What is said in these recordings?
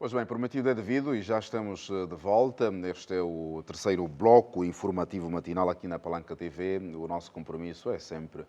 Pois bem, prometido é devido e já estamos de volta. Este é o terceiro bloco informativo matinal aqui na Palanca TV. O nosso compromisso é sempre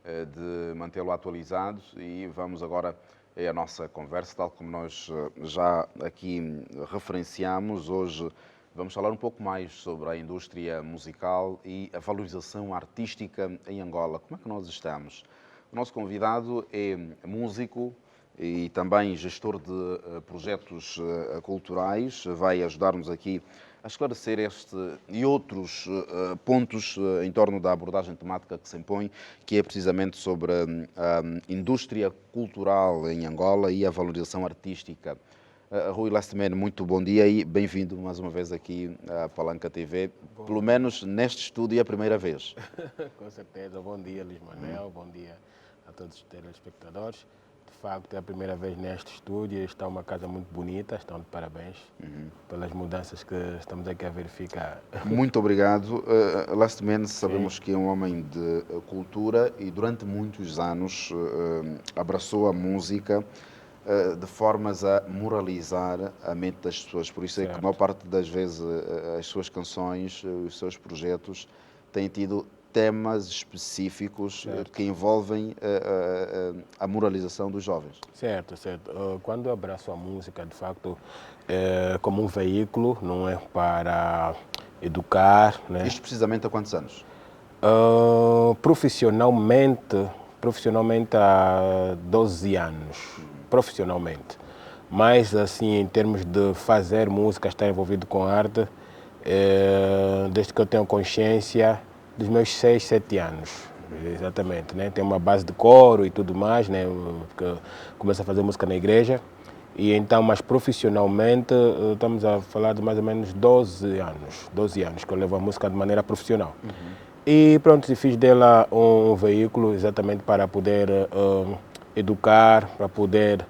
de mantê-lo atualizado e vamos agora à nossa conversa, tal como nós já aqui referenciamos. Hoje vamos falar um pouco mais sobre a indústria musical e a valorização artística em Angola. Como é que nós estamos? O nosso convidado é músico e também gestor de projetos culturais. Vai ajudar-nos aqui a esclarecer este e outros pontos em torno da abordagem temática que se impõe, que é precisamente sobre a indústria cultural em Angola e a valorização artística. Rui Lastman, muito bom dia e bem-vindo mais uma vez aqui à Palanca TV. Pelo menos neste estúdio é a primeira vez. Com certeza. Bom dia, Luís Manuel. Bom dia a todos os telespectadores. De facto, é a primeira vez neste estúdio. Está uma casa muito bonita. Estão de parabéns pelas mudanças que estamos aqui a verificar. Muito obrigado. Lastman, sabemos que é um homem de cultura e durante muitos anos abraçou a música de formas a moralizar a mente das pessoas. Por isso é que a maior parte das vezes as suas canções, os seus projetos têm tido temas específicos que envolvem a moralização dos jovens. Certo. Quando eu abraço a música, de facto, é como um veículo, não é, para educar, né? Isto precisamente há quantos anos? Profissionalmente há 12 anos, profissionalmente. Mas assim, em termos de fazer música, estar envolvido com arte, desde que eu tenho consciência, dos meus 6, 7 anos, exatamente, né? Tenho uma base de coro e tudo mais, né? Porque começo a fazer música na igreja. E então, mas profissionalmente, estamos a falar de mais ou menos 12 anos que eu levo a música de maneira profissional. E pronto, fiz dela um veículo exatamente para poder educar, para poder,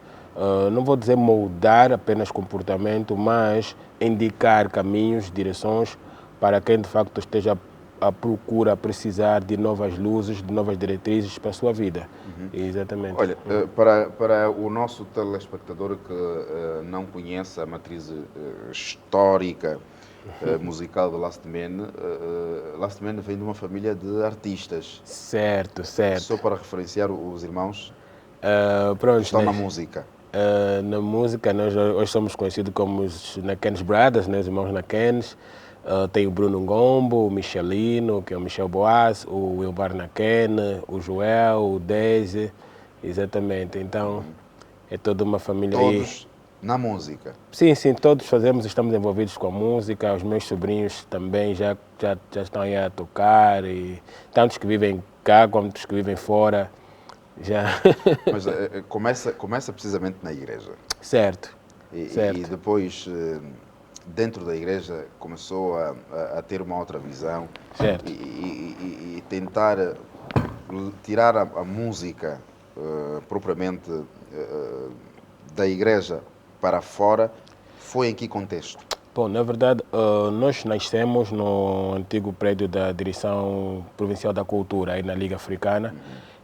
não vou dizer moldar apenas comportamento, mas indicar caminhos, direções para quem de facto esteja à procura, a precisar de novas luzes, de novas diretrizes para a sua vida. Exatamente. Olha, para o nosso telespectador que não conhece a matriz histórica musical de Lastman, Lastman vem de uma família de artistas. Certo. Só para referenciar os irmãos Pronto, que estão né? na música. Na música, nós hoje somos conhecidos como os Nakens Brothers, né? Os irmãos Nakens. Tem o Bruno Ngombo, o Michelino, que é o Michel Boas, o Wilbar Naken, o Joel, o Daisy, exatamente. Então, é toda uma família aí. Todos na música. Sim, todos estamos envolvidos com a música. Os meus sobrinhos também já estão aí a tocar, e tantos que vivem cá como os que vivem fora. Já. Mas começa precisamente na igreja. Certo. E depois, dentro da igreja, começou a ter uma outra visão. Certo. E tentar tirar a música propriamente da igreja para fora. Foi em que contexto? Bom, na verdade, nós nascemos no antigo prédio da Direção Provincial da Cultura, aí na Liga Africana,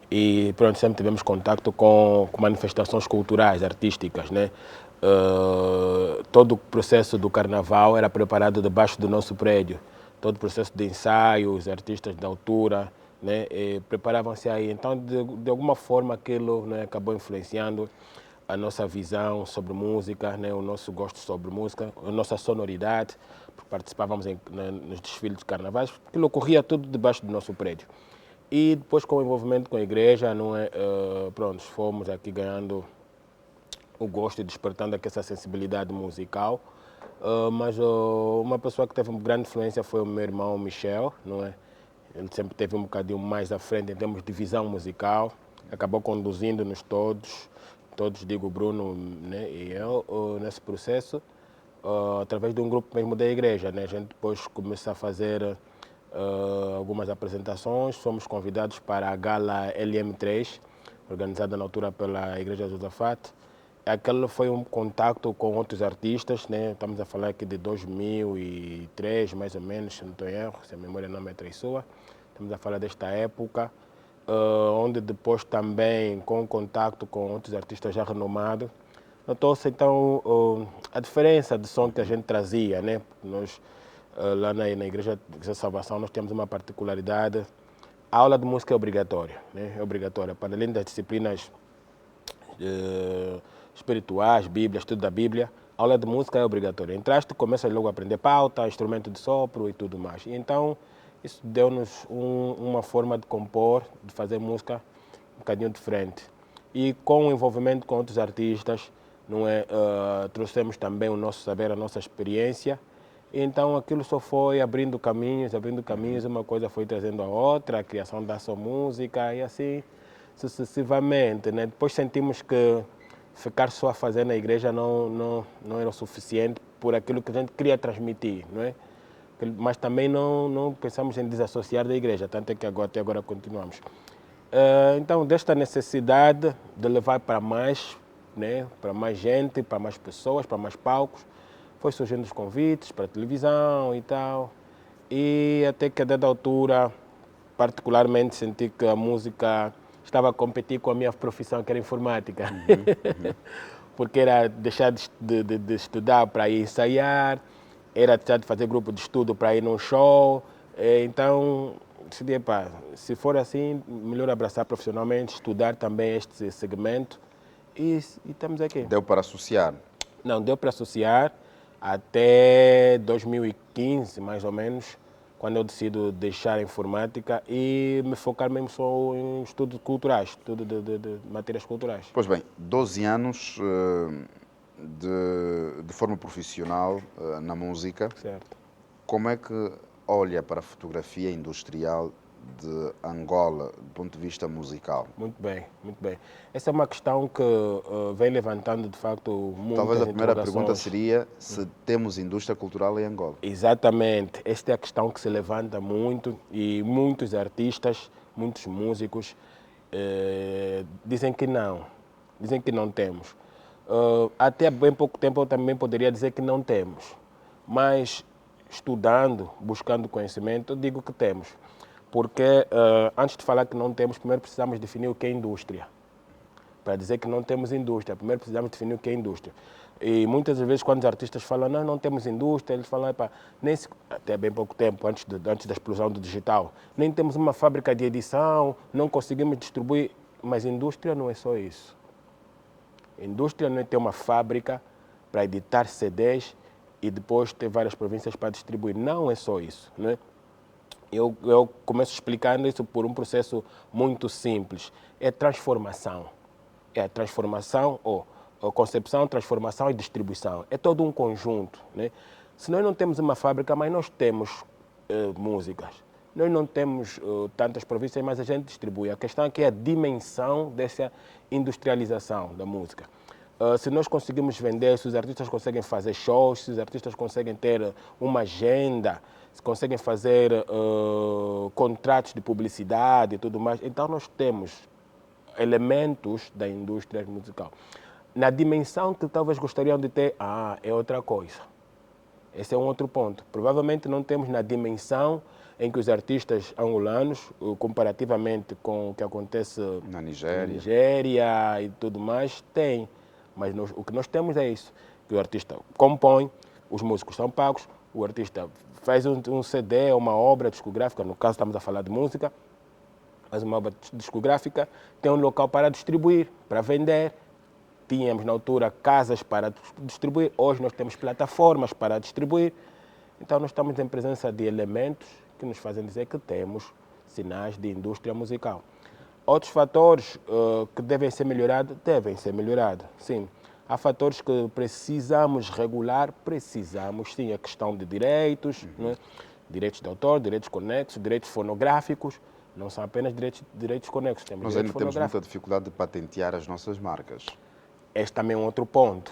e pronto, sempre tivemos contato com manifestações culturais, artísticas, né? Todo o processo do carnaval era preparado debaixo do nosso prédio, todo o processo de ensaio, os artistas da altura, né? Preparavam-se aí. Então, de alguma forma, aquilo, né, acabou influenciando a nossa visão sobre música, né, o nosso gosto sobre música, a nossa sonoridade, porque participávamos nos desfiles de carnavais, aquilo ocorria tudo debaixo do nosso prédio. E depois, com o envolvimento com a igreja, não é, pronto, fomos aqui ganhando o gosto e despertando aqui essa sensibilidade musical. Mas uma pessoa que teve uma grande influência foi o meu irmão Michel, não é? Ele sempre teve um bocadinho mais à frente em termos de visão musical, acabou conduzindo-nos todos, digo Bruno, né, e eu, nesse processo, através de um grupo mesmo da igreja, né? A gente depois começou a fazer algumas apresentações, fomos convidados para a Gala LM3, organizada na altura pela Igreja Josafat. Aquele foi um contato com outros artistas, né? Estamos a falar aqui de 2003, mais ou menos, se não estou em erro, se a memória não me traiçoa. Estamos a falar desta época, onde depois também, com contato com outros artistas já renomados, notou-se então a diferença de som que a gente trazia, né? Nós, lá na Igreja de Salvação, nós temos uma particularidade. A aula de música é obrigatória, né? É obrigatória. Para além das disciplinas espirituais, Bíblia, estudo da Bíblia, a aula de música é obrigatória. Entraste, começas logo a aprender pauta, instrumento de sopro e tudo mais. E então, isso deu-nos uma forma de compor, de fazer música um bocadinho diferente. E com o envolvimento com outros artistas, não é? Trouxemos também o nosso saber, a nossa experiência. Então aquilo só foi abrindo caminhos, uma coisa foi trazendo a outra, a criação da sua música e assim sucessivamente, né? Depois sentimos que ficar só a fazer na igreja não era o suficiente por aquilo que a gente queria transmitir, não é? Mas também não pensamos em desassociar da igreja, tanto é que até agora continuamos. Então, desta necessidade de levar para mais, né, para mais gente, para mais pessoas, para mais palcos, foi surgindo os convites para a televisão e tal. E até que a dada altura, particularmente, senti que a música estava a competir com a minha profissão, que era informática. Porque era deixar de estudar para ir ensaiar, era deixar de fazer grupo de estudo para ir num show. Então, decidi, pá, se for assim, melhor abraçar profissionalmente, estudar também este segmento e estamos aqui. Deu para associar? Não, deu para associar até 2015, mais ou menos, quando eu decido deixar a informática e me focar mesmo só em estudos culturais, estudo de matérias culturais. Pois bem, 12 anos de forma profissional na música. Certo. Como é que olha para a fotografia industrial de Angola do ponto de vista musical? Muito bem, muito bem. Essa é uma questão que vem levantando, de facto, muitas Talvez a primeira interrogações. pergunta seria se temos indústria cultural em Angola. Exatamente. Esta é a questão que se levanta muito e muitos artistas, muitos músicos dizem que não temos. Até bem pouco tempo eu também poderia dizer que não temos, mas estudando, buscando conhecimento, eu digo que temos. Porque antes de falar que não temos, primeiro precisamos definir o que é indústria. Para dizer que não temos indústria, primeiro precisamos definir o que é indústria. E muitas vezes quando os artistas falam, não temos indústria, eles falam, até bem pouco tempo, antes da explosão do digital, nem temos uma fábrica de edição, não conseguimos distribuir. Mas indústria não é só isso. Indústria não é ter uma fábrica para editar CDs e depois ter várias províncias para distribuir. Não é só isso, né? Eu começo explicando isso por um processo muito simples. É transformação. É a transformação, concepção, transformação e distribuição. É todo um conjunto, né? Se nós não temos uma fábrica, mas nós temos músicas. Nós não temos tantas províncias, mas a gente distribui. A questão aqui é a dimensão dessa industrialização da música. Se nós conseguimos vender, se os artistas conseguem fazer shows, se os artistas conseguem ter uma agenda, se conseguem fazer contratos de publicidade e tudo mais, então nós temos elementos da indústria musical. Na dimensão que talvez gostariam de ter, é outra coisa. Esse é um outro ponto. Provavelmente não temos na dimensão em que os artistas angolanos, comparativamente com o que acontece na Nigéria, e tudo mais, têm. Mas o que nós temos é isso, que o artista compõe, os músicos são pagos, o artista faz um CD, uma obra discográfica, no caso estamos a falar de música, faz uma obra discográfica, tem um local para distribuir, para vender. Tínhamos na altura casas para distribuir, hoje nós temos plataformas para distribuir. Então nós estamos em presença de elementos que nos fazem dizer que temos sinais de indústria musical. Outros fatores que devem ser melhorados, sim. Há fatores que precisamos regular, sim, a questão de direitos, né? Direitos de autor, direitos conexos, direitos fonográficos, não são apenas direitos conexos, temos Nós direitos ainda temos muita fonográficos. dificuldade de patentear as nossas marcas. Este também é um outro ponto.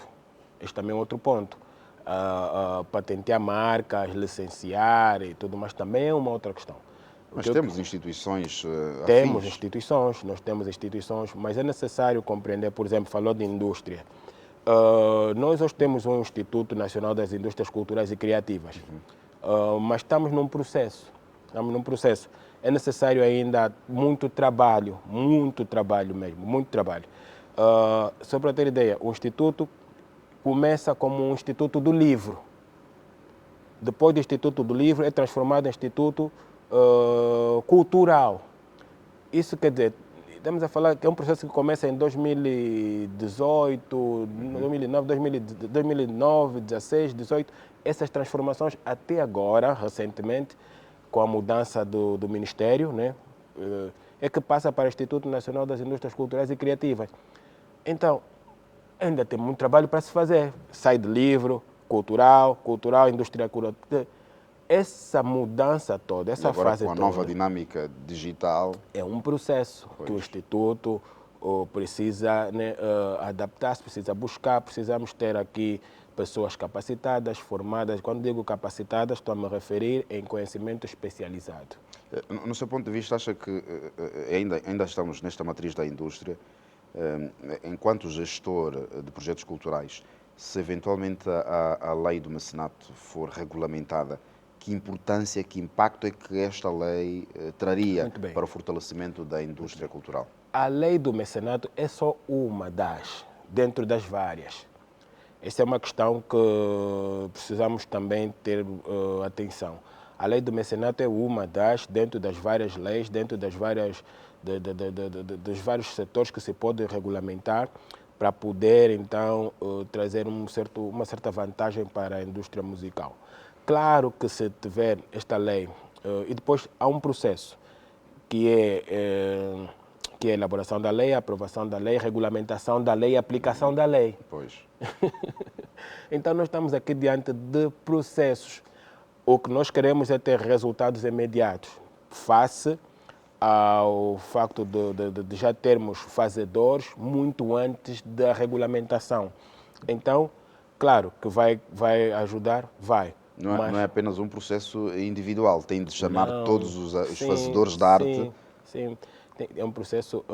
Patentear marcas, licenciar e tudo mais também é uma outra questão. Mas temos instituições Temos afins. nós temos instituições, mas é necessário compreender, por exemplo, falou de indústria. Nós hoje temos um Instituto Nacional das Indústrias Culturais e Criativas, mas estamos num processo. É necessário ainda muito trabalho mesmo, muito trabalho. Só para ter ideia, o Instituto começa como um Instituto do Livro. Depois do Instituto do Livro é transformado em Instituto Cultural. Isso quer dizer, estamos a falar que é um processo que começa em 2018, 2009, 16, 18. Essas transformações até agora, recentemente, com a mudança do Ministério, né, é que passa para o Instituto Nacional das Indústrias Culturais e Criativas. Então, ainda tem muito trabalho para se fazer. Sai de livro, cultural, indústria cultural. Essa mudança toda, essa agora, fase com a toda, nova dinâmica digital, é um processo pois, que o Instituto precisa, né, adaptar-se, precisa buscar. Precisamos ter aqui pessoas capacitadas, formadas. Quando digo capacitadas, estou a me referir em conhecimento especializado. No seu ponto de vista, acha que ainda estamos nesta matriz da indústria, enquanto gestor de projetos culturais, se eventualmente a lei do mecenato for regulamentada, que importância, que impacto é que esta lei traria para o fortalecimento da indústria cultural? A lei do mecenato é só uma dentro das várias. Essa é uma questão que precisamos também ter atenção. A lei do mecenato é uma dentro das várias leis, dentro das várias, dos vários setores que se pode regulamentar para poder, então, trazer uma certa vantagem para a indústria musical. Claro que se tiver esta lei, e depois há um processo que é a elaboração da lei, a aprovação da lei, regulamentação da lei e aplicação da lei. Pois. Então, nós estamos aqui diante de processos. O que nós queremos é ter resultados imediatos, face ao facto de já termos fazedores muito antes da regulamentação. Então, claro que vai ajudar, vai. Não é apenas um processo individual, tem de chamar todos os fazedores da arte. Sim. É um processo,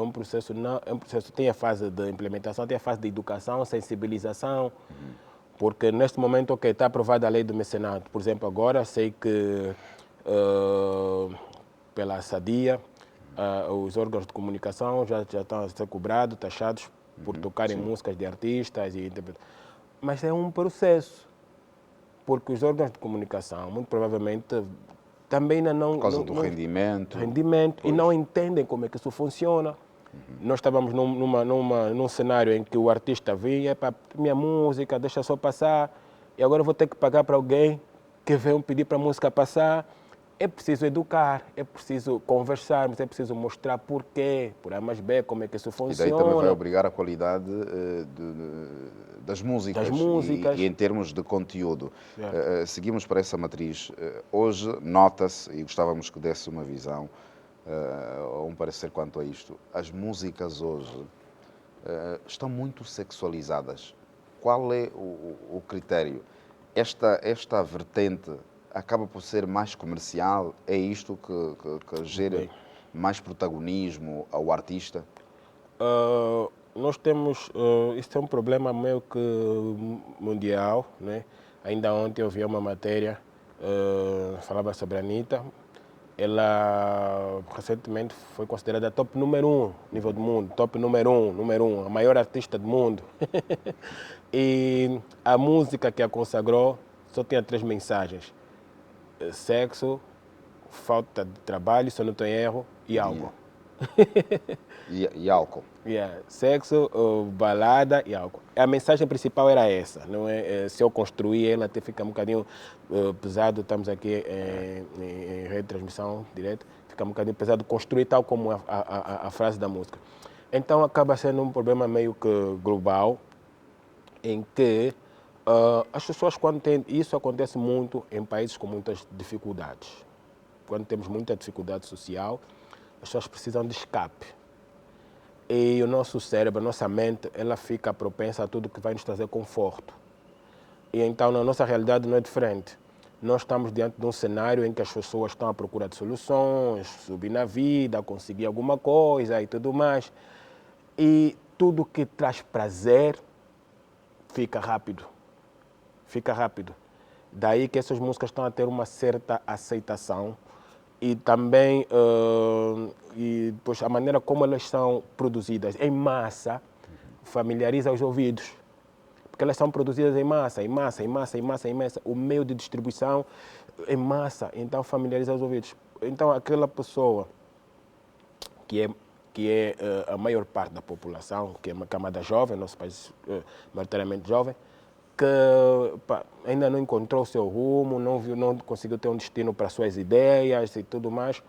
tem a fase de implementação, tem a fase de educação, sensibilização, porque neste momento, está aprovada a lei do mecenato. Por exemplo, agora sei que pela SADIA, os órgãos de comunicação já estão a ser cobrados, taxados por tocarem músicas de artistas e interpretar. Mas é um processo, porque os órgãos de comunicação, muito provavelmente, também ainda não... Por causa do rendimento. E não entendem como é que isso funciona. Nós estávamos num cenário em que o artista vinha, para minha música, deixa só passar, e agora eu vou ter que pagar para alguém que veio pedir para a música passar. É preciso educar, é preciso conversarmos, é preciso mostrar porquê, por A mais B, como é que isso funciona. E daí também vai obrigar a qualidade das músicas. E em termos de conteúdo. Seguimos para essa matriz. Hoje, nota-se, e gostávamos que desse uma visão, um parecer quanto a isto, as músicas hoje estão muito sexualizadas. Qual é o critério? Esta vertente acaba por ser mais comercial? É isto que gera mais protagonismo ao artista? Nós temos, isto é um problema meio que mundial, né? Ainda ontem eu vi uma matéria, falava sobre a Anitta. Ela recentemente foi considerada top número 1 nível do mundo, top número 1, a maior artista do mundo. E a música que a consagrou só tinha 3 mensagens: sexo, falta de trabalho, se eu não tenho erro, e álcool. E álcool. Sexo, balada e álcool. A mensagem principal era essa. Não é? Se eu construir ela, até fica um bocadinho pesado. Estamos aqui em retransmissão direta. Fica um bocadinho pesado construir tal como a frase da música. Então acaba sendo um problema meio que global, em que as pessoas, quando têm... Isso acontece muito em países com muitas dificuldades. Quando temos muita dificuldade social, as pessoas precisam de escape. E o nosso cérebro, a nossa mente, ela fica propensa a tudo que vai nos trazer conforto. E então, na nossa realidade não é diferente. Nós estamos diante de um cenário em que as pessoas estão à procura de soluções, subir na vida, conseguir alguma coisa e tudo mais. E tudo que traz prazer fica rápido. Fica rápido. Daí que essas músicas estão a ter uma certa aceitação. E também e depois a maneira como elas são produzidas em massa familiariza os ouvidos. Porque porque elas são produzidas em massa, em massa, em massa, em massa, em massa. O meio de distribuição em massa, então familiariza os ouvidos. Então aquela pessoa que é a maior parte da população, que é uma camada jovem, nosso país maioritariamente jovem, que pá, ainda não encontrou o seu rumo, não conseguiu ter um destino para as suas ideias e tudo mais,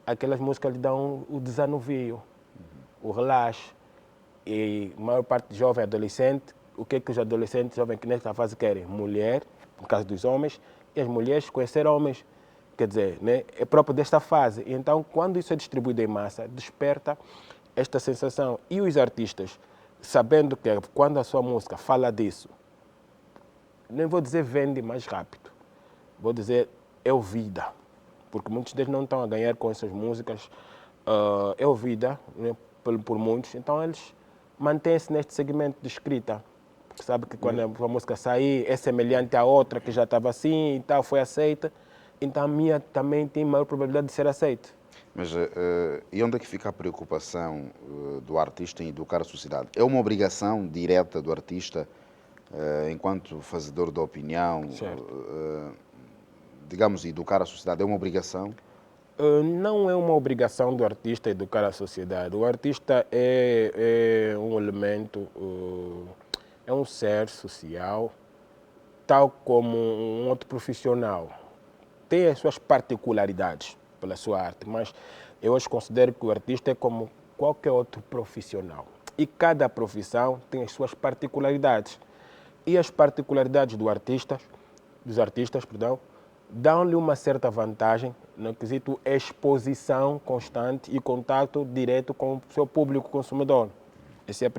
aquelas músicas lhe dão o desanuvio, o relaxe. E a maior parte de jovem adolescente, o que é que os adolescentes jovens que nesta fase querem? Mulher, no caso dos homens, e as mulheres conhecer homens. Quer dizer, né, é próprio desta fase. Então, quando isso é distribuído em massa, desperta esta sensação. E os artistas, sabendo que quando a sua música fala disso, nem vou dizer vende mais rápido, vou dizer é ouvida, porque muitos deles não estão a ganhar com essas músicas, é ouvida, né, por muitos, então eles mantêm-se neste segmento de escrita, porque sabe que quando a música sair é semelhante à outra que já estava assim e tal, foi aceita, então a minha também tem maior probabilidade de ser aceita. Mas e onde é que fica a preocupação do artista em educar a sociedade? É uma obrigação direta do artista, enquanto fazedor de opinião, digamos, educar a sociedade? É uma obrigação? Não é uma obrigação do artista educar a sociedade. O artista é um elemento, é um ser social, tal como um outro profissional. Tem as suas particularidades pela sua arte, mas eu hoje considero que o artista é como qualquer outro profissional. E cada profissão tem as suas particularidades. E as particularidades dos artistas, perdão, dão-lhe uma certa vantagem no quesito exposição constante e contato direto com o seu público consumidor. Essa é a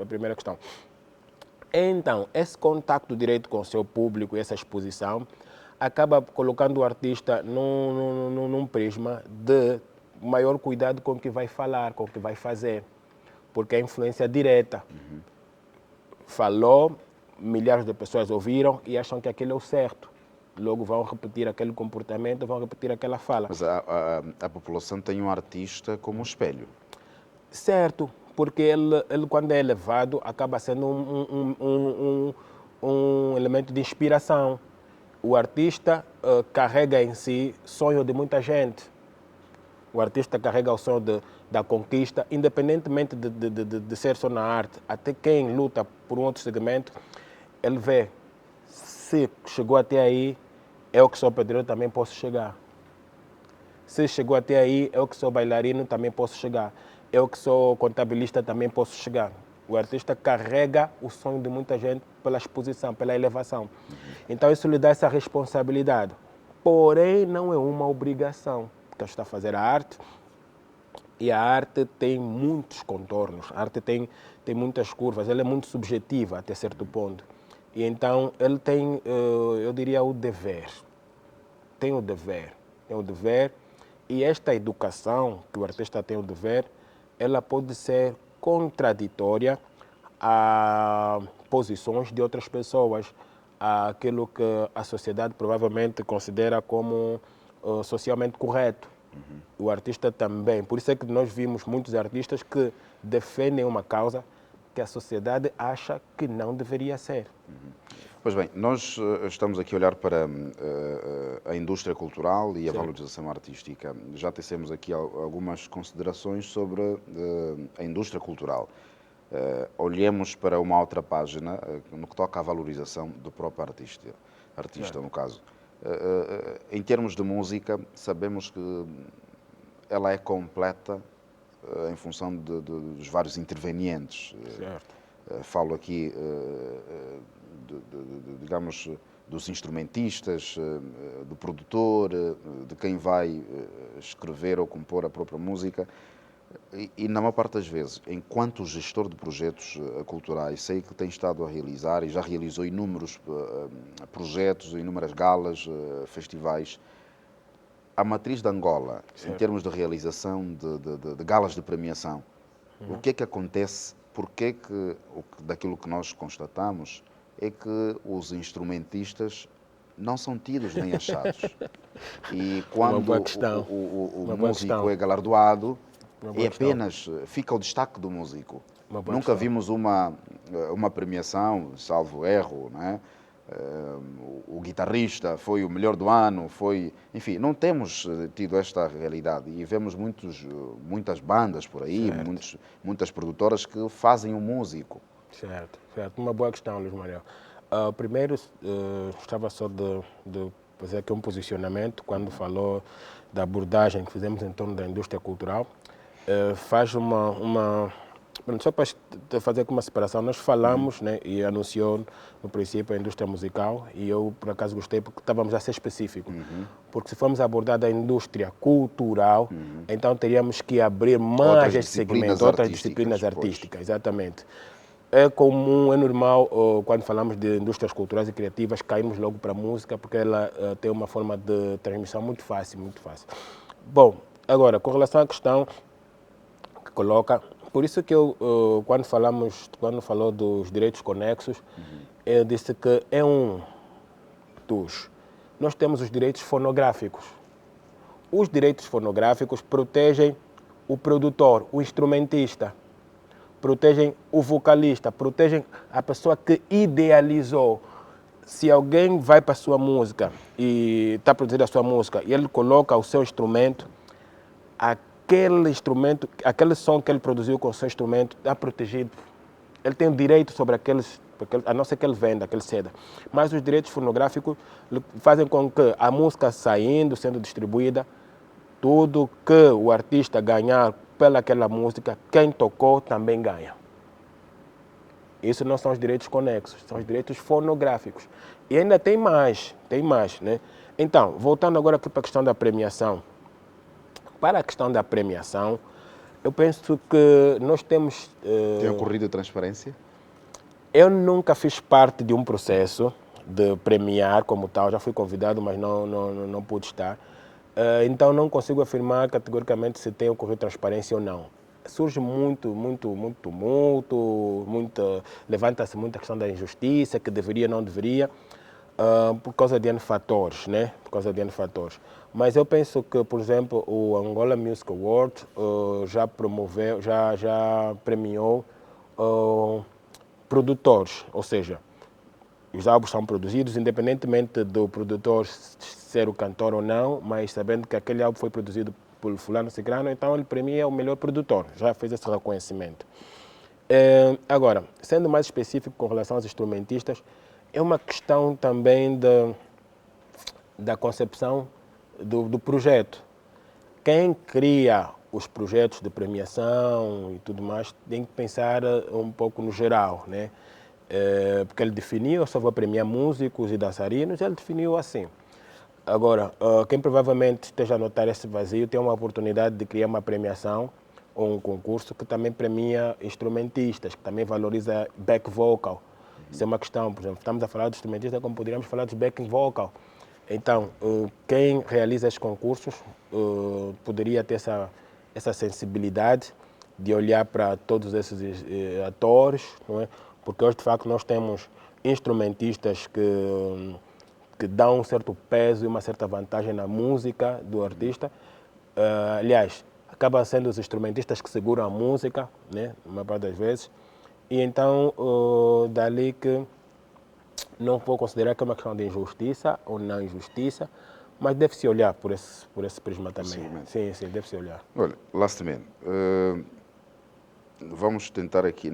primeira questão. Então, esse contato direto com o seu público e essa exposição acaba colocando o artista num prisma de maior cuidado com o que vai falar, com o que vai fazer, porque é influência direta. Falou, milhares de pessoas ouviram e acham que aquilo é o certo. Logo vão repetir aquele comportamento, vão repetir aquela fala. Mas a população tem um artista como espelho. Certo, porque ele quando é elevado, acaba sendo um elemento de inspiração. O artista carrega em si sonho de muita gente. O artista carrega o sonho da conquista, independentemente de ser só na arte. Até quem luta por um outro segmento, ele vê, se chegou até aí, eu que sou pedreiro também posso chegar. Se chegou até aí, eu que sou bailarino também posso chegar. Eu que sou contabilista também posso chegar. O artista carrega o sonho de muita gente pela exposição, pela elevação. Então isso lhe dá essa responsabilidade. Porém, não é uma obrigação, porque está a fazer a arte e a arte tem muitos contornos, a arte tem muitas curvas, ela é muito subjetiva até certo ponto. E então ele tem, eu diria, o dever. Tem o dever e esta educação que o artista tem o dever, ela pode ser contraditória a posições de outras pessoas, aquilo que a sociedade provavelmente considera como socialmente correto. O artista também. Por isso é que nós vimos muitos artistas que defendem uma causa que a sociedade acha que não deveria ser. Pois bem, nós estamos aqui a olhar para a indústria cultural e a valorização artística. Já tecemos aqui algumas considerações sobre a indústria cultural. Olhemos para uma outra página no que toca à valorização do próprio artista no caso. Em termos de música, sabemos que ela é completa em função dos vários intervenientes. Falo aqui, digamos, dos instrumentistas, do produtor, de quem vai escrever ou compor a própria música. E na maior parte das vezes, enquanto gestor de projetos culturais, sei que tem estado a realizar e já realizou inúmeros projetos, inúmeras galas, festivais. A matriz de Angola, em termos de realização de galas de premiação, o que é que acontece? Porque que, daquilo que nós constatamos, é que os instrumentistas não são tidos nem achados. E quando o músico é galardoado, é apenas, fica o destaque do músico. Uma boa Nunca questão. vimos uma premiação, salvo erro, não é? O guitarrista foi o melhor do ano, enfim, não temos tido esta realidade e vemos muitas bandas por aí, Certo. muitas produtoras que fazem um músico. Certo, certo. Uma boa questão, Luís Manuel. Primeiro, estava só de fazer aqui um posicionamento quando falou da abordagem que fizemos em torno da indústria cultural. Faz só para fazer aqui uma separação, nós falamos, né, e anunciou no princípio a indústria musical e eu por acaso gostei porque estávamos a ser específicos. Porque se formos abordar da indústria cultural, então teríamos que abrir mais Outras este disciplinas segmento, outras artísticas, disciplinas pois. artísticas, exatamente. É comum, é normal, quando falamos de indústrias culturais e criativas, caímos logo para a música, porque ela tem uma forma de transmissão muito fácil, muito fácil. Bom, agora, com relação à questão que coloca, por isso que eu, quando falou dos direitos conexos, eu disse que é um dos. Nós temos os direitos fonográficos. Os direitos fonográficos protegem o produtor, o instrumentista, protegem o vocalista, protegem a pessoa que idealizou. Se alguém vai para a sua música e está produzindo a sua música e ele coloca o seu instrumento, aquele som que ele produziu com o seu instrumento está protegido. Ele tem o direito sobre a não ser que ele venda, que ele ceda. Mas os direitos fonográficos fazem com que a música saindo, sendo distribuída, tudo que o artista ganhar pelaquela música, quem tocou também ganha. Isso não são os direitos conexos, são os direitos fonográficos. E ainda tem mais, né? Então, voltando agora aqui para a questão da premiação. Para a questão da premiação, eu penso que nós temos... Tem ocorrido transparência? Eu nunca fiz parte de um processo de premiar como tal, já fui convidado, mas não pude estar. Então não consigo afirmar categoricamente se tem ocorrido transparência ou não. Surge muito tumulto, levanta-se muita questão da injustiça, que deveria, não deveria, por causa de N fatores, né? Por causa de N fatores. Mas eu penso que, por exemplo, o Angola Music Award já promoveu, já premiou produtores, ou seja, os álbuns são produzidos independentemente do produtor ser o cantor ou não, mas sabendo que aquele álbum foi produzido por fulano ciclano, então ele premia o melhor produtor, já fez esse reconhecimento. Agora, sendo mais específico com relação aos instrumentistas, é uma questão também da concepção do projeto. Quem cria os projetos de premiação e tudo mais tem que pensar um pouco no geral, né? Porque ele definiu, eu só vou premiar músicos e dançarinos, ele definiu assim. Agora, quem provavelmente esteja a notar esse vazio tem uma oportunidade de criar uma premiação ou um concurso que também premia instrumentistas, que também valoriza back vocal. Isso é uma questão, por exemplo, estamos a falar de instrumentistas como poderíamos falar de backing vocal. Então, quem realiza esses concursos poderia ter essa sensibilidade de olhar para todos esses atores, não é? Porque hoje, de facto, nós temos instrumentistas que dão um certo peso e uma certa vantagem na música do artista. Aliás, acabam sendo os instrumentistas que seguram a música, né? Uma parte das vezes. E então, dali que não vou considerar que é uma questão de injustiça ou não injustiça, mas deve-se olhar por esse prisma também. Sim, deve-se olhar. Olha, last man, vamos tentar aqui,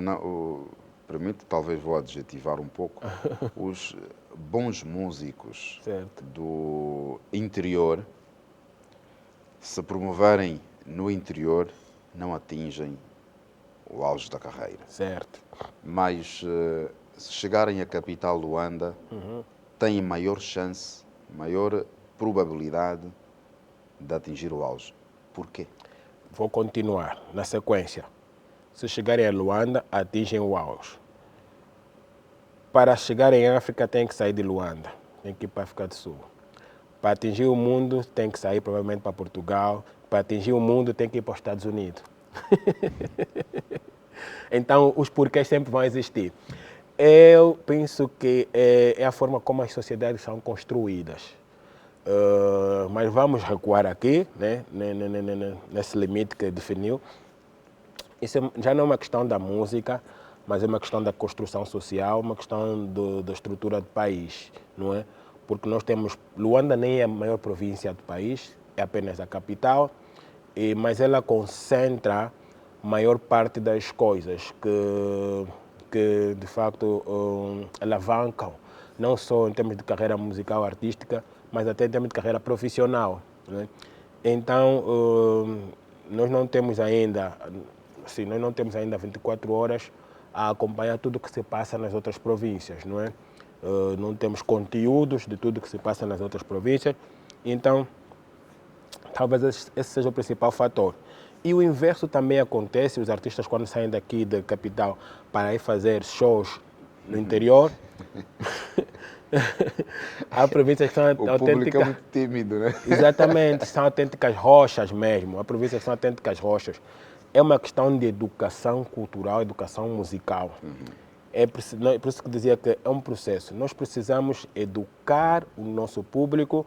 permite, talvez vou adjetivar um pouco, os bons músicos Certo. do interior, se promoverem no interior, não atingem o auge da carreira. Certo. Mas se chegarem à capital Luanda, têm maior chance, maior probabilidade de atingir o auge. Por quê? Vou continuar na sequência. Se chegarem a Luanda, atingem o auge. Para chegarem à África, tem que sair de Luanda, tem que ir para a África do Sul. Para atingir o mundo, tem que sair provavelmente para Portugal. Para atingir o mundo, tem que ir para os Estados Unidos. Então, os porquês sempre vão existir. Eu penso que é a forma como as sociedades são construídas. Mas vamos recuar aqui, né, nesse limite que definiu. Isso já não é uma questão da música, mas é uma questão da construção social, uma questão da estrutura do país, não é? Porque nós temos, Luanda nem é a maior província do país, é apenas a capital, mas ela concentra a maior parte das coisas que de facto alavancam, não só em termos de carreira musical artística, mas até em termos de carreira profissional, não é? Então, nós não temos ainda, sim, nós não temos ainda 24 horas a acompanhar tudo o que se passa nas outras províncias, não é? Não temos conteúdos de tudo o que se passa nas outras províncias, então talvez esse seja o principal fator. E o inverso também acontece, os artistas quando saem daqui da capital para ir fazer shows no interior, há províncias que são O público autênticas. é muito tímido, né? Exatamente, são autênticas rochas mesmo. Há províncias que são autênticas rochas. É uma questão de educação cultural, educação musical. Por isso que dizia que é um processo. Nós precisamos educar o nosso público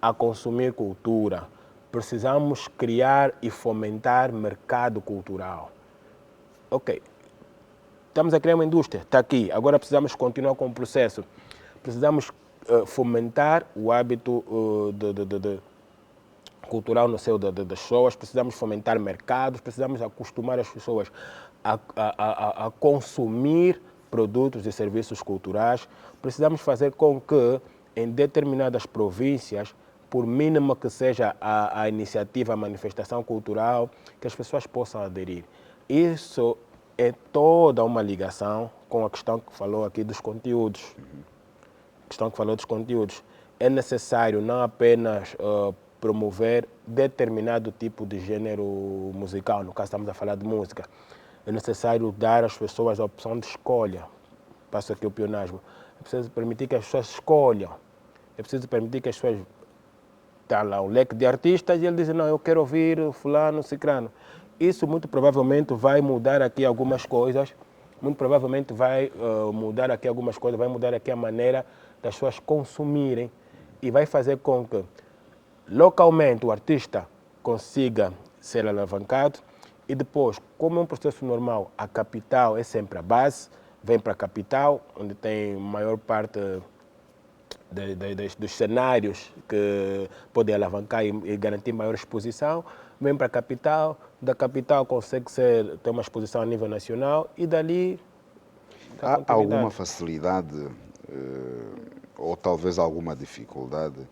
a consumir cultura. Precisamos criar e fomentar mercado cultural. Ok, estamos a criar uma indústria, está aqui. Agora precisamos continuar com o processo. Precisamos fomentar o hábito cultural no seio das pessoas, precisamos fomentar mercados, precisamos acostumar as pessoas a consumir produtos e serviços culturais, precisamos fazer com que em determinadas províncias, por mínima que seja a iniciativa, a manifestação cultural, que as pessoas possam aderir. Isso é toda uma ligação com a questão que falou aqui dos conteúdos. É necessário não apenas promover determinado tipo de gênero musical, no caso estamos a falar de música, é necessário dar às pessoas a opção de escolha. Passo aqui o pionasmo. É preciso permitir que as pessoas escolham. É preciso permitir que as pessoas... Está lá um leque de artistas e ele diz, não, eu quero ouvir fulano, cicrano. Isso muito provavelmente vai mudar aqui algumas coisas, vai mudar aqui a maneira das pessoas consumirem e vai fazer com que localmente o artista consiga ser alavancado e depois, como é um processo normal, a capital é sempre a base, vem para a capital, onde tem maior parte dos cenários que podem alavancar e garantir maior exposição, vem para a capital, da capital consegue ter uma exposição a nível nacional e dali... Há alguma facilidade ou talvez alguma dificuldade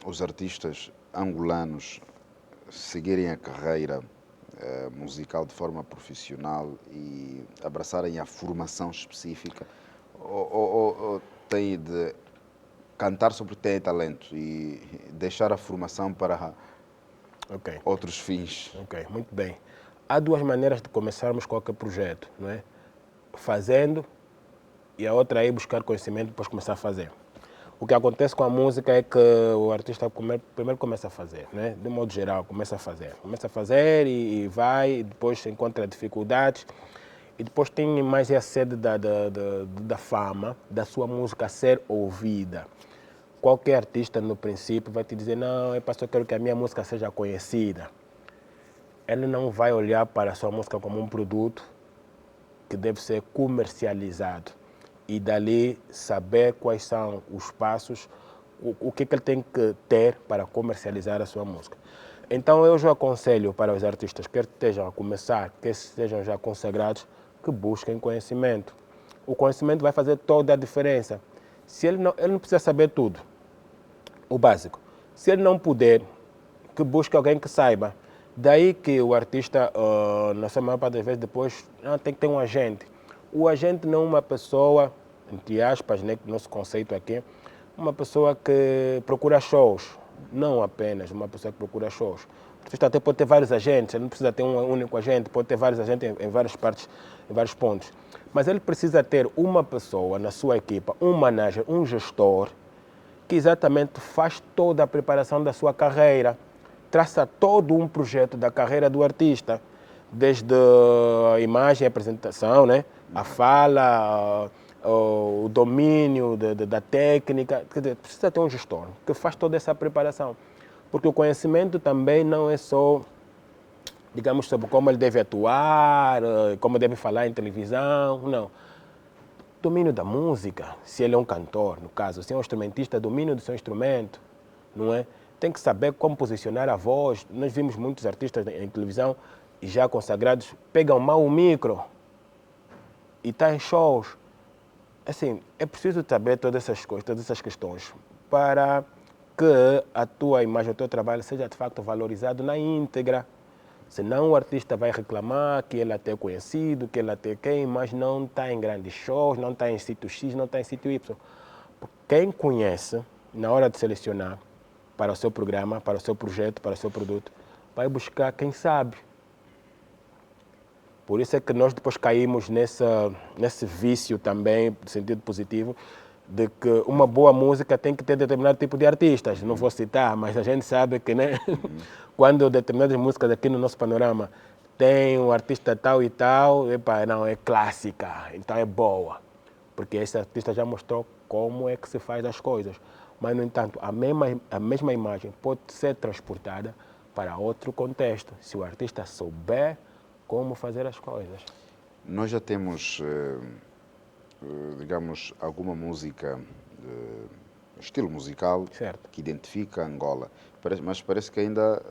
os artistas angolanos seguirem a carreira musical de forma profissional e abraçarem a formação específica ou têm de cantar sobre ter talento e deixar a formação para outros fins? Ok, muito bem. Há duas maneiras de começarmos qualquer projeto, não é? Fazendo e a outra é buscar conhecimento e depois começar a fazer. O que acontece com a música é que o artista primeiro começa a fazer, né? De modo geral, começa a fazer e vai, e depois encontra dificuldades e depois tem mais a sede da fama, da sua música ser ouvida. Qualquer artista, no princípio, vai te dizer, não, eu só quero que a minha música seja conhecida. Ele não vai olhar para a sua música como um produto que deve ser comercializado e dali saber quais são os passos, o que ele tem que ter para comercializar a sua música. Então eu já aconselho para os artistas que estejam a começar, que estejam já consagrados, que busquem conhecimento. O conhecimento vai fazer toda a diferença. Se ele não precisa saber tudo, o básico. Se ele não puder, que busque alguém que saiba. Daí que o artista, na sua maior parte das vezes, depois tem que ter um agente. O agente não é uma pessoa, entre aspas, né, nosso conceito aqui, uma pessoa que procura shows. Não apenas uma pessoa que procura shows. O artista até pode ter vários agentes, ele não precisa ter um único agente, pode ter vários agentes em várias partes, em vários pontos. Mas ele precisa ter uma pessoa na sua equipa, um manager, um gestor, que exatamente faz toda a preparação da sua carreira, traça todo um projeto da carreira do artista, desde a imagem, a apresentação, né? A fala, o domínio da técnica. Quer dizer, precisa ter um gestor que faz toda essa preparação. Porque o conhecimento também não é só digamos, sobre como ele deve atuar, como deve falar em televisão, não. Domínio da música, se ele é um cantor, no caso, se é um instrumentista, domínio do seu instrumento, não é? Tem que saber como posicionar a voz. Nós vimos muitos artistas em televisão, já consagrados, pegam mal o micro e está em shows. Assim, é preciso saber todas essas coisas, todas essas questões, para que a tua imagem, o teu trabalho seja de facto valorizado na íntegra. Senão o artista vai reclamar que ele até é conhecido, que ele até quem, mas não está em grandes shows, não está em sítio X, não está em sítio Y. Quem conhece, na hora de selecionar para o seu programa, para o seu projeto, para o seu produto, vai buscar quem sabe. Por isso é que nós depois caímos nesse vício também, no sentido positivo, de que uma boa música tem que ter determinado tipo de artistas. Não vou citar, mas a gente sabe que, né? Quando determinadas músicas aqui no nosso panorama tem um artista tal e tal, epa, não, é clássica, então é boa. Porque esse artista já mostrou como é que se faz as coisas. Mas, no entanto, a mesma imagem pode ser transportada para outro contexto, se o artista souber como fazer as coisas. Nós já temos, digamos, alguma música, estilo musical, Certo. que identifica Angola, mas parece que ainda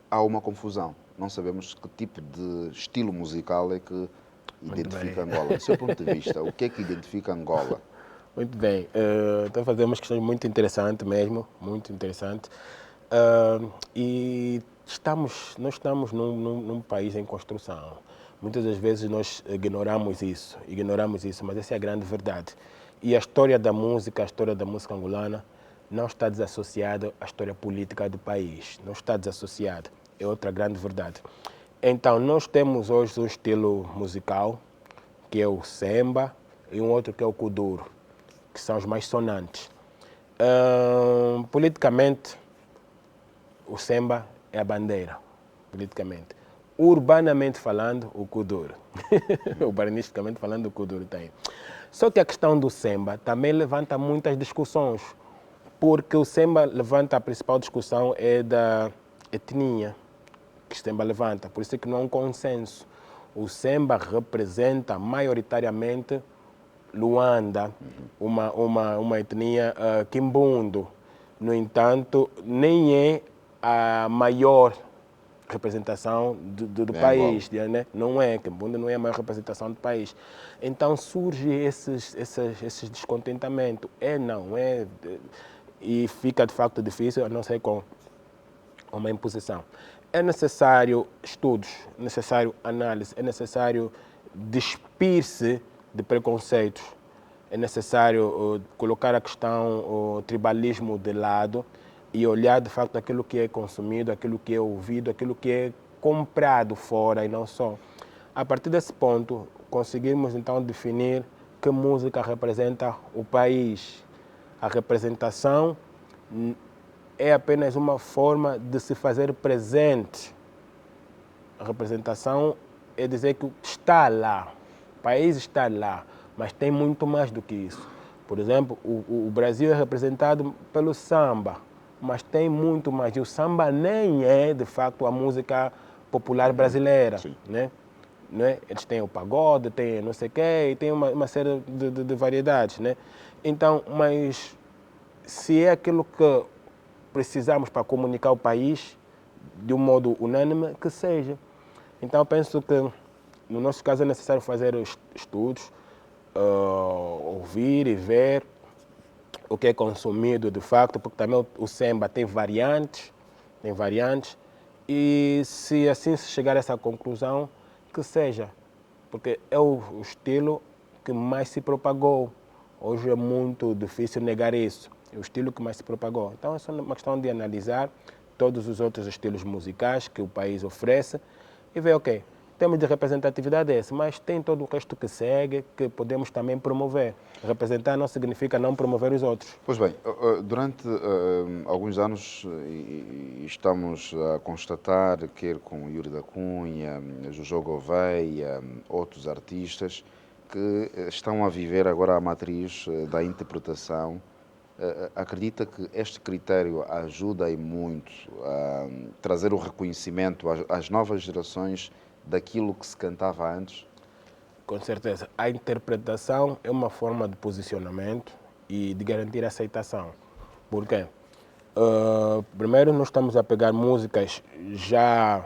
há uma confusão. Não sabemos que tipo de estilo musical é que identifica Angola. Do seu ponto de vista, o que é que identifica Angola? Muito bem. Estou a fazer umas questões muito interessantes mesmo, muito interessantes. E nós estamos num país em construção. Muitas das vezes nós ignoramos isso, mas essa é a grande verdade. E a história da música angolana, não está desassociada à história política do país. Não está desassociada. É outra grande verdade. Então, nós temos hoje um estilo musical, que é o semba, e um outro que é o kuduro, que são os mais sonantes. Politicamente, o semba é a bandeira, politicamente. Urbanamente falando, o kuduro. Urbanisticamente falando, o kuduro tem. Só que a questão do semba também levanta muitas discussões, porque o semba levanta, a principal discussão é da etnia que o semba levanta, por isso é que não há um consenso. O semba representa maioritariamente Luanda, uma etnia quimbundo. No entanto, nem é a maior representação do país, né? Não é, Quimbundo não é a maior representação do país. Então surge esses descontentamentos. Não é, e fica de facto difícil, a não ser com uma imposição. É necessário estudos, é necessário análise, é necessário despir-se de preconceitos, é necessário colocar a questão, o tribalismo de lado e olhar de facto aquilo que é consumido, aquilo que é ouvido, aquilo que é comprado fora e não só. A partir desse ponto, conseguimos então definir que música representa o país. A representação é apenas uma forma de se fazer presente. A representação é dizer que está lá, o país está lá, mas tem muito mais do que isso. Por exemplo, o Brasil é representado pelo samba, mas tem muito mais. E o samba nem é, de facto, a música popular brasileira, né? Eles têm o pagode, tem não sei o quê, e tem uma série de variedades, né? Então, mas se é aquilo que precisamos para comunicar o país de um modo unânime, que seja. Então, penso que, no nosso caso, é necessário fazer estudos, ouvir e ver o que é consumido de facto, porque também o semba tem variantes, e se assim se chegar a essa conclusão, que seja, porque é o estilo que mais se propagou. Hoje é muito difícil negar isso. É o estilo que mais se propagou. Então é só uma questão de analisar todos os outros estilos musicais que o país oferece e ver, ok, temos de representatividade esse, mas tem todo o resto que segue, que podemos também promover. Representar não significa não promover os outros. Pois bem, durante alguns anos estamos a constatar, quer com Yuri da Cunha, Jojo Gouveia, outros artistas, que estão a viver agora a matriz da interpretação acredita que este critério ajuda e muito a trazer o reconhecimento às novas gerações daquilo que se cantava antes? Com certeza. A interpretação é uma forma de posicionamento e de garantir aceitação. Por quê? Primeiro, nós estamos a pegar músicas já,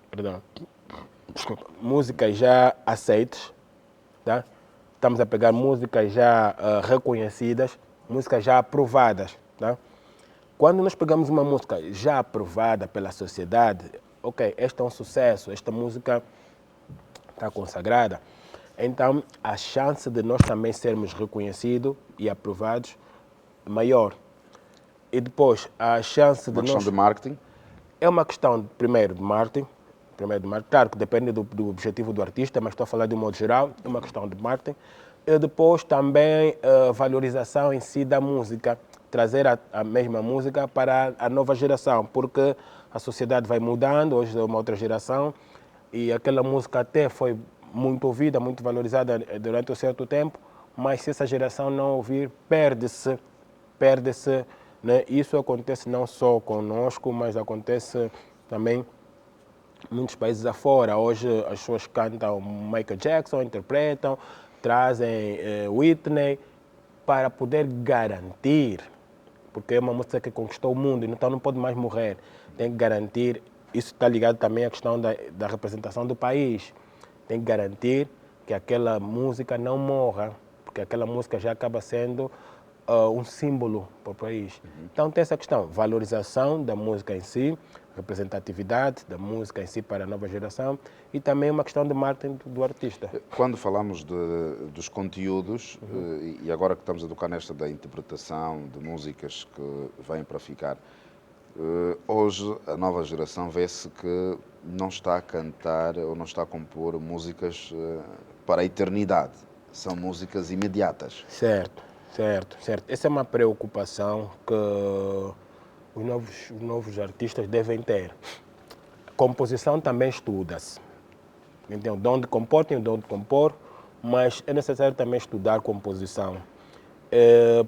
perdão, desculpa, músicas já aceites, tá? Estamos a pegar músicas já reconhecidas, músicas já aprovadas, tá? Quando nós pegamos uma música já aprovada pela sociedade, ok, este é um sucesso, esta música está consagrada, então a chance de nós também sermos reconhecidos e aprovados é maior. E depois, a chance de Uma questão nós... de marketing? É uma questão, primeiro, de marketing. Claro que depende do objetivo do artista, mas estou a falar de um modo geral, é uma questão de marketing. E depois também a valorização em si da música, trazer a mesma música para a nova geração, porque a sociedade vai mudando, hoje é uma outra geração, e aquela música até foi muito ouvida, muito valorizada durante um certo tempo, mas se essa geração não ouvir, perde-se, né? Isso acontece não só conosco, mas acontece também em muitos países afora. Hoje as pessoas cantam Michael Jackson, interpretam, trazem Whitney para poder garantir, porque é uma música que conquistou o mundo, então não pode mais morrer. Tem que garantir, isso está ligado também à questão da representação do país. Tem que garantir que aquela música não morra, porque aquela música já acaba sendo um símbolo para o país. Então tem essa questão, valorização da música em si, representatividade da música em si para a nova geração e também uma questão de marketing do artista. Quando falamos dos conteúdos, e agora que estamos a tocar nesta da interpretação de músicas que vêm para ficar, hoje a nova geração vê-se que não está a cantar ou não está a compor músicas para a eternidade. São músicas imediatas. Certo. Essa é uma preocupação que os novos artistas devem ter. Composição também estuda-se. Então, dom de compor tem o dom de compor, mas é necessário também estudar composição,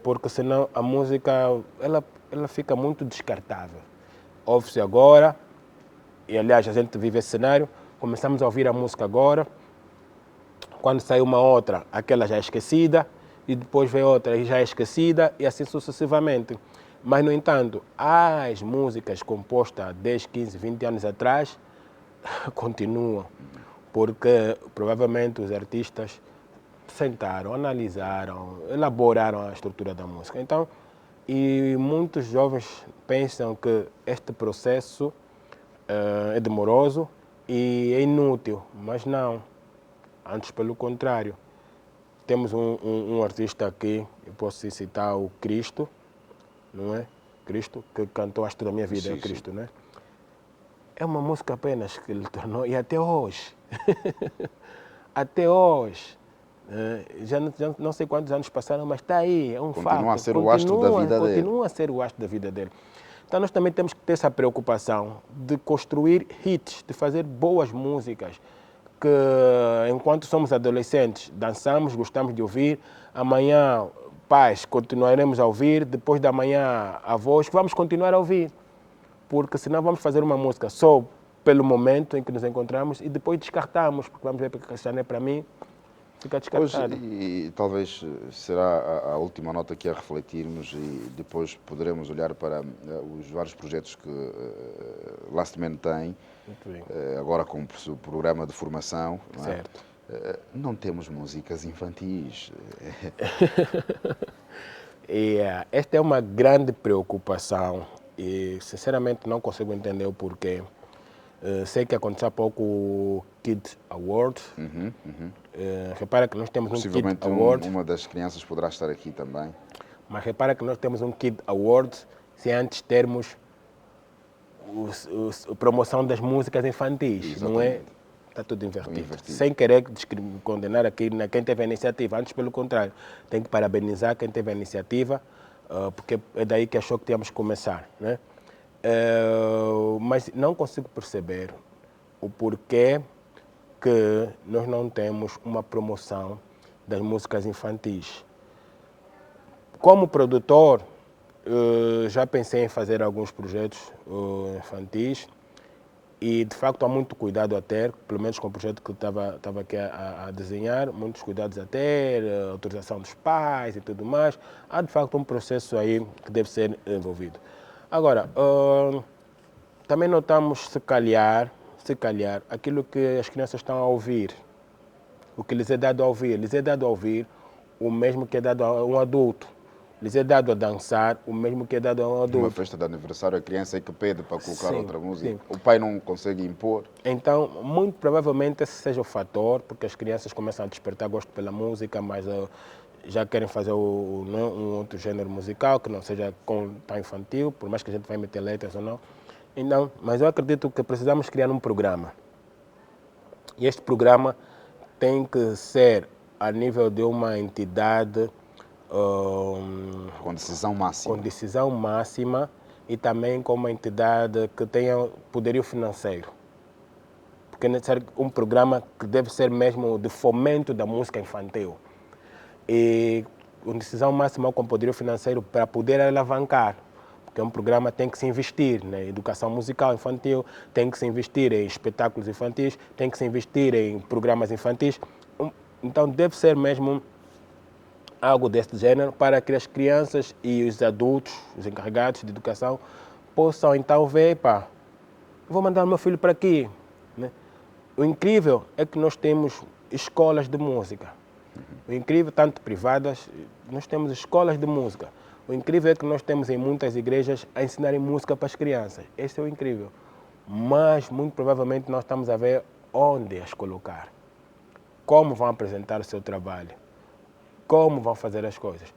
porque senão a música ela fica muito descartável. Ouve-se agora, e aliás a gente vive esse cenário, começamos a ouvir a música agora, quando sai uma outra, aquela já é esquecida, e depois vem outra e já é esquecida, e assim sucessivamente. Mas, no entanto, as músicas compostas há 10, 15, 20 anos atrás continuam, porque provavelmente os artistas sentaram, analisaram, elaboraram a estrutura da música. Então, e muitos jovens pensam que este processo é demoroso e é inútil, mas não. Antes, pelo contrário. Temos um artista aqui, eu posso citar o Cristo, não é? Cristo, que cantou Acho da Minha Vida, é Cristo, né? É uma música apenas que ele tornou, e até hoje, até hoje, já não sei quantos anos passaram, mas está aí, é um fato. Continua a ser o astro da vida dele. Continua a ser o astro da vida dele. Então nós também temos que ter essa preocupação de construir hits, de fazer boas músicas, que enquanto somos adolescentes, dançamos, gostamos de ouvir, amanhã, pais, continuaremos a ouvir, depois da manhã, avós, vamos continuar a ouvir, porque senão vamos fazer uma música só pelo momento em que nos encontramos e depois descartamos, porque vamos ver porque esta não é para mim, fica descartado. Hoje, e talvez será a última nota aqui a refletirmos e depois poderemos olhar para os vários projetos que Last Man tem, agora com o programa de formação. Não é? Certo. Não temos músicas infantis. E esta é uma grande preocupação e sinceramente não consigo entender o porquê. Sei que aconteceu há pouco o Kid Award. Repara que nós temos um Kid Award. Uma das crianças poderá estar aqui também. Mas repara que nós temos um Kid Award sem antes termos a promoção das músicas infantis, exatamente. Não é? Está tudo invertido. Sem querer condenar aqui quem teve a iniciativa, antes pelo contrário, tem que parabenizar quem teve a iniciativa, porque é daí que achou que tínhamos que começar, né? Mas não consigo perceber o porquê que nós não temos uma promoção das músicas infantis. como produtor, já pensei em fazer alguns projetos infantis e, de facto, há muito cuidado a ter, pelo menos com o projeto que eu estava aqui a desenhar, muitos cuidados a ter, autorização dos pais e tudo mais. Há, de facto, um processo aí que deve ser envolvido. Agora, também notamos, se calhar, aquilo que as crianças estão a ouvir, o que lhes é dado a ouvir. Lhes é dado a ouvir o mesmo que é dado a um adulto. Lhes é dado a dançar o mesmo que é dado a um adulto. Numa festa de aniversário, a criança é que pede para colocar Sim, outra música. sim. O pai não consegue impor. Então, muito provavelmente esse seja o fator, porque as crianças começam a despertar gosto pela música, mas já querem fazer um outro gênero musical, que não seja tão infantil, por mais que a gente vai meter letras ou não. Então, mas eu acredito que precisamos criar um programa. E este programa tem que ser a nível de uma entidade Com decisão máxima. com decisão máxima e também com uma entidade que tenha poderio financeiro. Porque é necessário um programa que deve ser mesmo de fomento da música infantil. E com decisão máxima com poderio financeiro para poder alavancar. Porque um programa tem que se investir na educação musical infantil, tem que se investir em espetáculos infantis, tem que se investir em programas infantis. Então deve ser mesmo algo deste género para que as crianças e os adultos, os encarregados de educação, possam então ver, vou mandar o meu filho para aqui. Né? O incrível é que nós temos escolas de música. O incrível, tanto privadas, nós temos escolas de música. O incrível é que nós temos em muitas igrejas a ensinarem música para as crianças. Esse é o incrível. Mas, muito provavelmente, nós estamos a ver onde as colocar. Como vão apresentar o seu trabalho. Como vão fazer as coisas.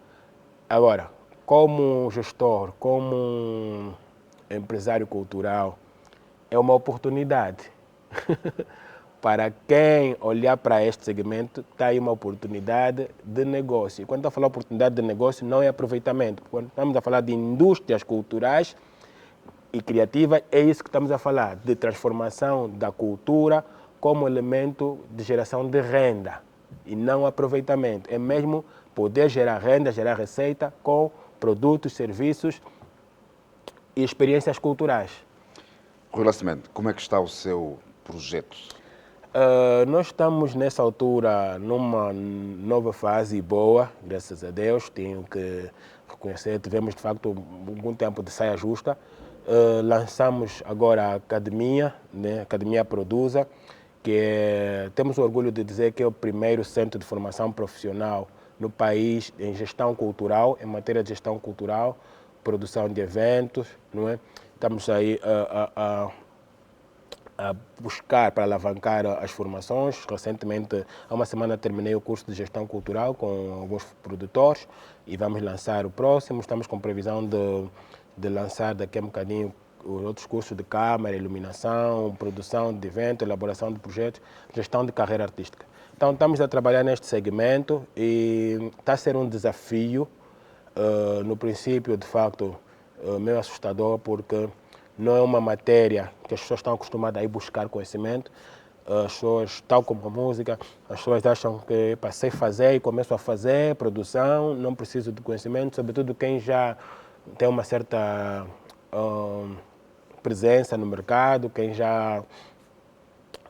Agora, como gestor, como empresário cultural, é uma oportunidade. Para quem olhar para este segmento, está aí uma oportunidade de negócio. E quando eu falo oportunidade de negócio, não é aproveitamento. Quando estamos a falar de indústrias culturais e criativas, é isso que estamos a falar, de transformação da cultura como elemento de geração de renda e não aproveitamento. É mesmo poder gerar renda, gerar receita com produtos, serviços e experiências culturais. Rui Nascimento, como é que está o seu projeto? Nós estamos nessa altura numa nova fase boa, graças a Deus, tenho que reconhecer, tivemos de facto algum tempo de saia justa. Lançamos agora a Academia, né? Academia Produza, que temos o orgulho de dizer que é o primeiro centro de formação profissional no país em gestão cultural, em matéria de gestão cultural, produção de eventos, não é? Estamos aí a buscar para alavancar as formações. Recentemente, há uma semana, terminei o curso de gestão cultural com alguns produtores e vamos lançar o próximo. Estamos com previsão de lançar daqui a um bocadinho os outros cursos de câmara, iluminação, produção de evento, elaboração de projetos, gestão de carreira artística. Então, estamos a trabalhar neste segmento e está a ser um desafio. No princípio, de facto, meio assustador, porque não é uma matéria que as pessoas estão acostumadas a ir buscar conhecimento. As pessoas, tal como a música, as pessoas acham que sei fazer e começo a fazer produção, não preciso de conhecimento, sobretudo quem já tem uma certa presença no mercado, quem já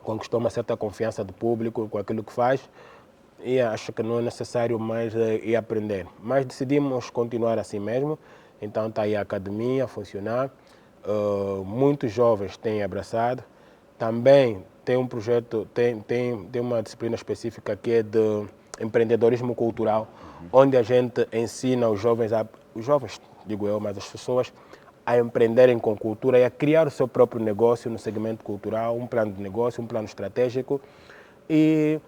conquistou uma certa confiança do público com aquilo que faz, e acho que não é necessário mais ir aprender. Mas decidimos continuar assim mesmo, então está aí a academia a funcionar. Muitos jovens têm abraçado. Também tem um projeto, tem uma disciplina específica que é de empreendedorismo cultural, onde a gente ensina os jovens, digo eu, mas as pessoas, a empreenderem com cultura e a criar o seu próprio negócio no segmento cultural, um plano de negócio, um plano estratégico. E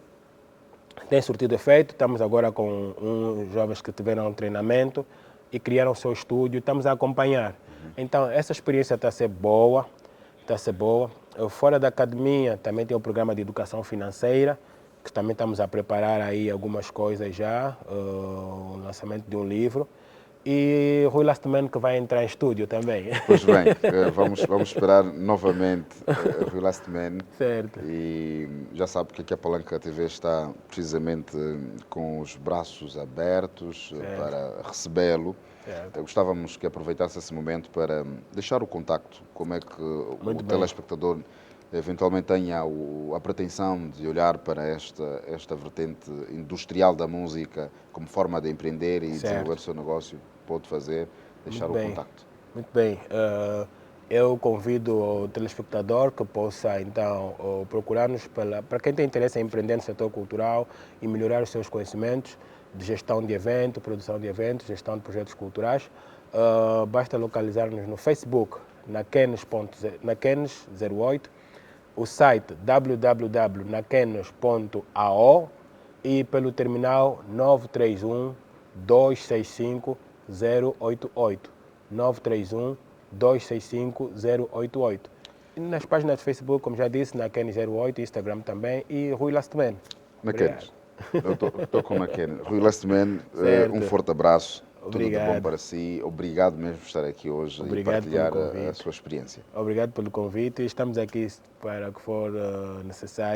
tem surtido efeito. Estamos agora com uns jovens que tiveram um treinamento e criaram o seu estúdio, estamos a acompanhar. Então, essa experiência está a ser boa, Fora da academia, também tem o programa de educação financeira, que também estamos a preparar aí algumas coisas já, o lançamento de um livro. E Rui Lastman que vai entrar em estúdio também. Pois bem, vamos esperar novamente Rui Lastman. Certo. E já sabe que aqui a Palanca TV está precisamente com os braços abertos para recebê-lo. Gostávamos que aproveitasse esse momento para deixar o contacto, como é que o telespectador eventualmente tenha a pretensão de olhar para esta vertente industrial da música como forma de empreender e desenvolver o seu negócio, pode fazer, deixar o contacto. Muito bem. Eu convido o telespectador que possa, então, procurar-nos para quem tem interesse em empreender no setor cultural e melhorar os seus conhecimentos de gestão de eventos, produção de eventos, gestão de projetos culturais. Basta localizar-nos no Facebook, na Kenes 08, o site www.nakenes.ao e pelo terminal 931 265 088. 931 265 088. E nas páginas de Facebook, como já disse, na Kenes 08, Instagram também, e Rui Lastman. Na Kenes. Eu estou com a Kenes. Rui Lastman, um forte abraço. Obrigado. Tudo de bom para si. Obrigado mesmo por estar aqui hoje e partilhar a sua experiência. Obrigado pelo convite. Estamos aqui para o que for necessário.